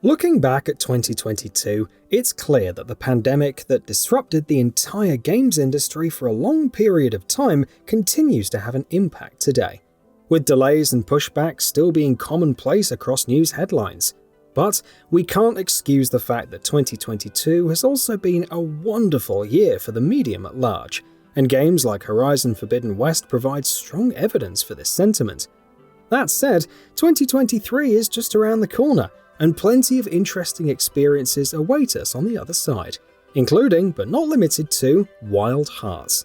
Looking back at 2022, it's clear that the pandemic that disrupted the entire games industry for a long period of time continues to have an impact today, with delays and pushbacks still being commonplace across news headlines. But we can't excuse the fact that 2022 has also been a wonderful year for the medium at large, and games like Horizon Forbidden West provide strong evidence for this sentiment. That said, 2023 is just around the corner, and plenty of interesting experiences await us on the other side, including, but not limited to, Wild Hearts.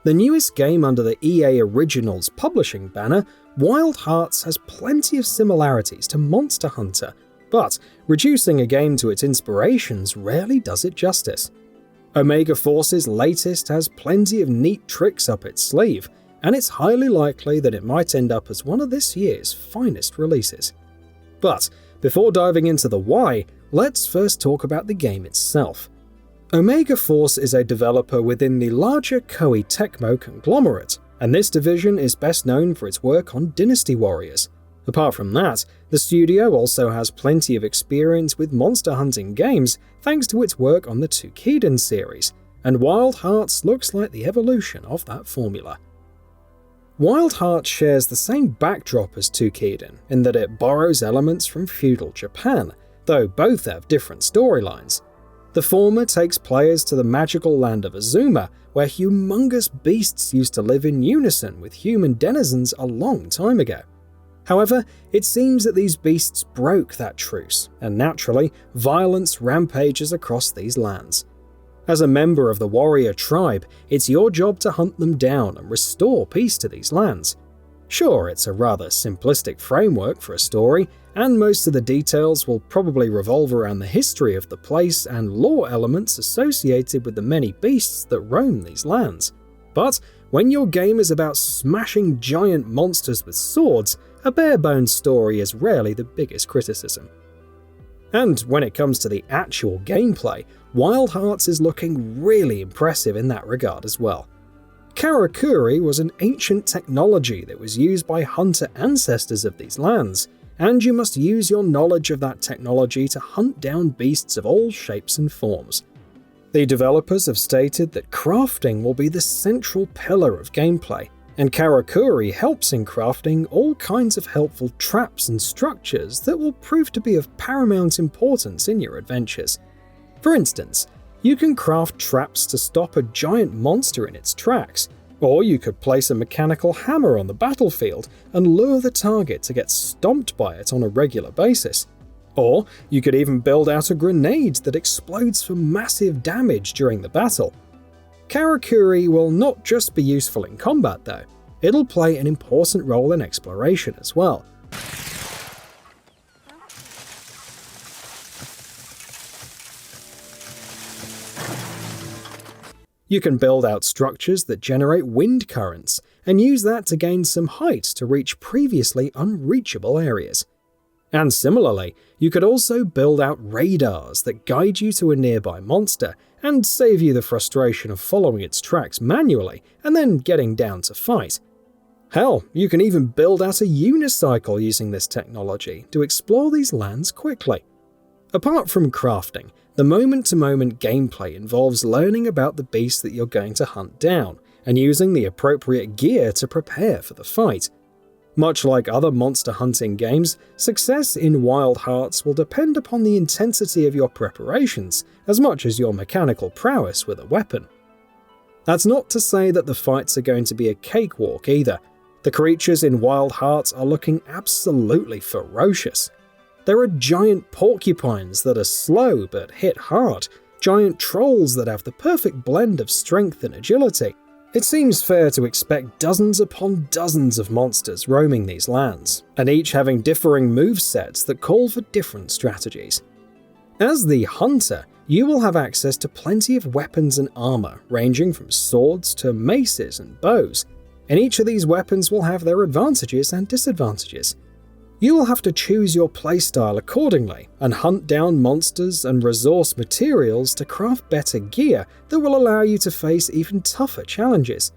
The newest game under the EA Originals publishing banner, Wild Hearts has plenty of similarities to Monster Hunter, but reducing a game to its inspirations rarely does it justice. Omega Force's latest has plenty of neat tricks up its sleeve, and it's highly likely that it might end up as one of this year's finest releases. But before diving into the why, let's first talk about the game itself. Omega Force is a developer within the larger Koei Tecmo conglomerate, and this division is best known for its work on Dynasty Warriors. Apart from that, the studio also has plenty of experience with monster hunting games thanks to its work on the Toukiden series, and Wild Hearts looks like the evolution of that formula. Wild Hearts shares the same backdrop as Toukiden in that it borrows elements from feudal Japan, though both have different storylines. The former takes players to the magical land of Azuma, where humongous beasts used to live in unison with human denizens a long time ago. However, it seems that these beasts broke that truce, and naturally, violence rampages across these lands. As a member of the warrior tribe, it's your job to hunt them down and restore peace to these lands. Sure, it's a rather simplistic framework for a story, and most of the details will probably revolve around the history of the place and lore elements associated with the many beasts that roam these lands. But when your game is about smashing giant monsters with swords, a bare-bones story is rarely the biggest criticism. And when it comes to the actual gameplay, Wild Hearts is looking really impressive in that regard as well. Karakuri was an ancient technology that was used by hunter ancestors of these lands, and you must use your knowledge of that technology to hunt down beasts of all shapes and forms. The developers have stated that crafting will be the central pillar of gameplay, and Karakuri helps in crafting all kinds of helpful traps and structures that will prove to be of paramount importance in your adventures. For instance, you can craft traps to stop a giant monster in its tracks, or you could place a mechanical hammer on the battlefield and lure the target to get stomped by it on a regular basis. Or you could even build out a grenade that explodes for massive damage during the battle. Karakuri will not just be useful in combat though, it'll play an important role in exploration as well. You can build out structures that generate wind currents, and use that to gain some height to reach previously unreachable areas. And similarly, you could also build out radars that guide you to a nearby monster, and save you the frustration of following its tracks manually and then getting down to fight. Hell, you can even build out a unicycle using this technology to explore these lands quickly. Apart from crafting, the moment-to-moment gameplay involves learning about the beast that you're going to hunt down, and using the appropriate gear to prepare for the fight. Much like other monster hunting games, success in Wild Hearts will depend upon the intensity of your preparations as much as your mechanical prowess with a weapon. That's not to say that the fights are going to be a cakewalk either. The creatures in Wild Hearts are looking absolutely ferocious. There are giant porcupines that are slow but hit hard, giant trolls that have the perfect blend of strength and agility. It seems fair to expect dozens upon dozens of monsters roaming these lands, and each having differing movesets that call for different strategies. As the hunter, you will have access to plenty of weapons and armor, ranging from swords to maces and bows, and each of these weapons will have their advantages and disadvantages. You will have to choose your playstyle accordingly, and hunt down monsters and resource materials to craft better gear that will allow you to face even tougher challenges.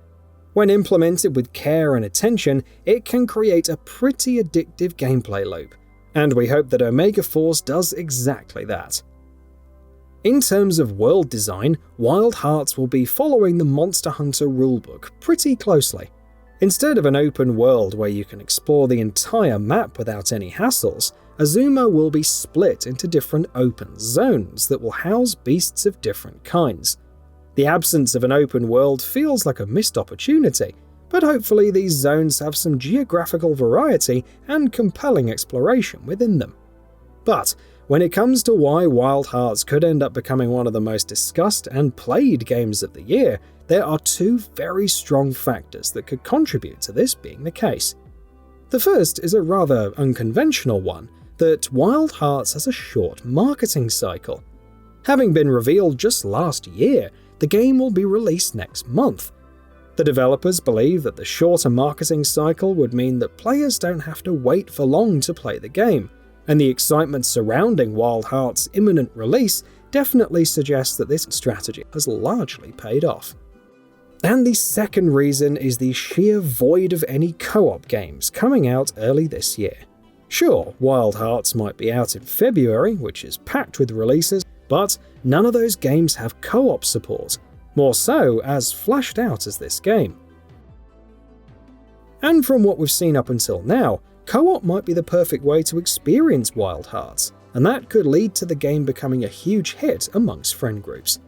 When implemented with care and attention, it can create a pretty addictive gameplay loop. And we hope that Omega Force does exactly that. In terms of world design, Wild Hearts will be following the Monster Hunter rulebook pretty closely. Instead of an open world where you can explore the entire map without any hassles, Azuma will be split into different open zones that will house beasts of different kinds. The absence of an open world feels like a missed opportunity, but hopefully these zones have some geographical variety and compelling exploration within them. But when it comes to why Wild Hearts could end up becoming one of the most discussed and played games of the year, there are two very strong factors that could contribute to this being the case. The first is a rather unconventional one, that Wild Hearts has a short marketing cycle. Having been revealed just last year, the game will be released next month. The developers believe that the shorter marketing cycle would mean that players don't have to wait for long to play the game, and the excitement surrounding Wild Hearts' imminent release definitely suggests that this strategy has largely paid off. And the second reason is the sheer void of any co-op games coming out early this year. Sure, Wild Hearts might be out in February, which is packed with releases, but none of those games have co-op support, more so as flashed out as this game. And from what we've seen up until now, co-op might be the perfect way to experience Wild Hearts, and that could lead to the game becoming a huge hit amongst friend groups.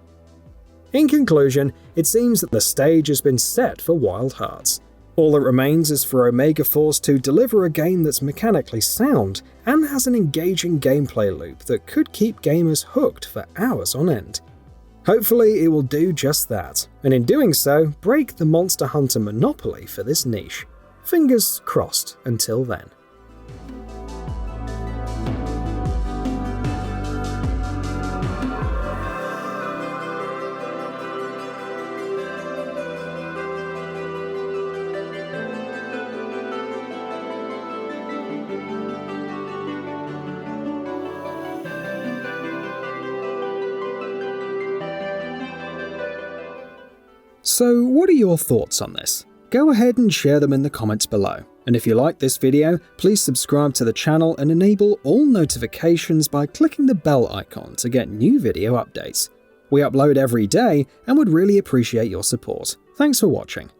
In conclusion, it seems that the stage has been set for Wild Hearts. All that remains is for Omega Force to deliver a game that's mechanically sound and has an engaging gameplay loop that could keep gamers hooked for hours on end. Hopefully it will do just that, and in doing so, break the Monster Hunter monopoly for this niche. Fingers crossed until then. So what are your thoughts on this? Go ahead and share them in the comments below. And if you like this video, please subscribe to the channel and enable all notifications by clicking the bell icon to get new video updates. We upload every day and would really appreciate your support. Thanks for watching.